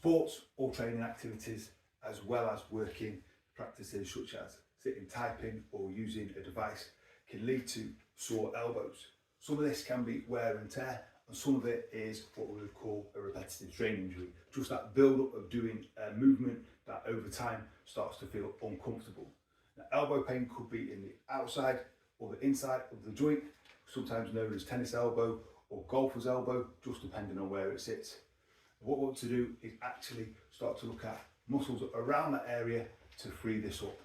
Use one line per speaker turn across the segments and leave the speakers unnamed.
sports or training activities, as well as working practices such as sitting, typing or using a device, can lead to sore elbows. Some of this can be wear and tear, and some of it is what we would call a repetitive strain injury, just that build up of doing a movement that over time starts to feel uncomfortable. Now, elbow pain could be in the outside or the inside of the joint, sometimes known as tennis elbow or golfer's elbow, just depending on where it sits. What we want to do is actually start to look at muscles around that area to free this up.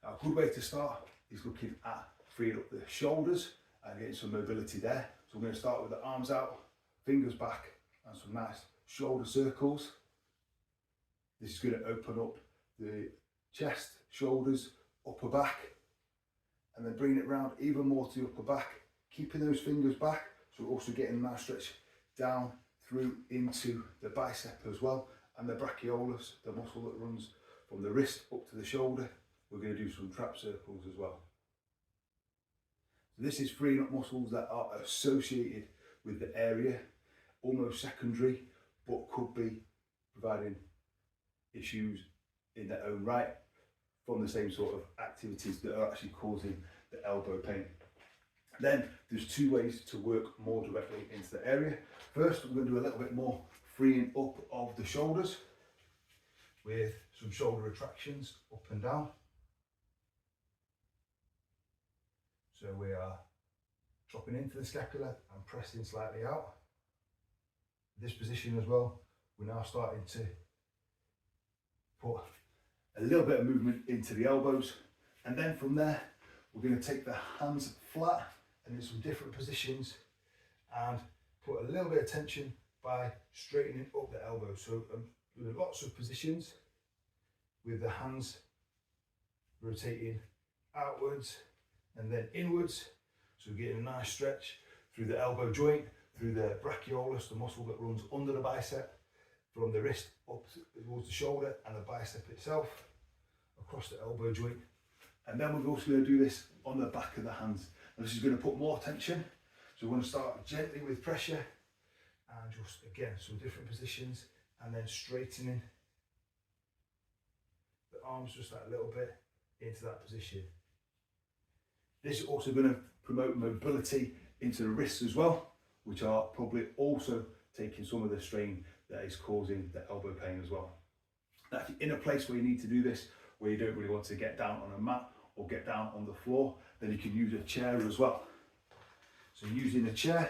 Now, a good way to start is looking at freeing up the shoulders and getting some mobility there. So we're going to start with the arms out, fingers back, and some nice shoulder circles. This is going to open up the chest, shoulders, upper back, and then bring it round even more to the upper back, keeping those fingers back. So we're also getting a nice stretch down through into the bicep as well, and the brachiolus, the muscle that runs from the wrist up to the shoulder. We're going to do some trap circles as well. So this is freeing up muscles that are associated with the area, almost secondary, but could be providing issues in their own right from the same sort of activities that are actually causing the elbow pain. Then there's two ways to work more directly into the area. First, we're going to do a little bit more freeing up of the shoulders with some shoulder retractions up and down. So we are dropping into the scapula and pressing slightly out. This position as well, we're now starting to put a little bit of movement into the elbows, and then from there we're going to take the hands flat and in some different positions and put a little bit of tension by straightening up the elbow. So doing lots of positions with the hands rotating outwards and then inwards, so we're getting a nice stretch through the elbow joint, through the brachiolus, the muscle that runs under the bicep, from the wrist up towards the shoulder and the bicep itself, across the elbow joint. And then we're also going to do this on the back of the hands. And this is going to put more tension. So we're going to start gently with pressure and just again some different positions, and then straightening the arms just that little bit into that position. This is also going to promote mobility into the wrists as well, which are probably also taking some of the strain that is causing the elbow pain as well. Now, if you're in a place where you need to do this, where you don't really want to get down on a mat or get down on the floor, then you can use a chair as well. So using a chair,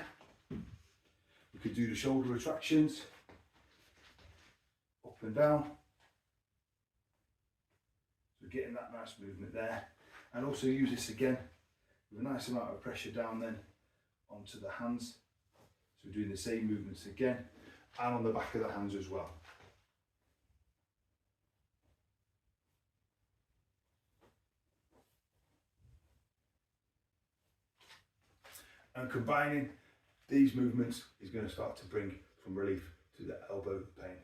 we could do the shoulder retractions up and down. So getting that nice movement there, and also use this again with a nice amount of pressure down then onto the hands. So doing the same movements again, and on the back of the hands as well. And combining these movements is going to start to bring some relief to the elbow pain.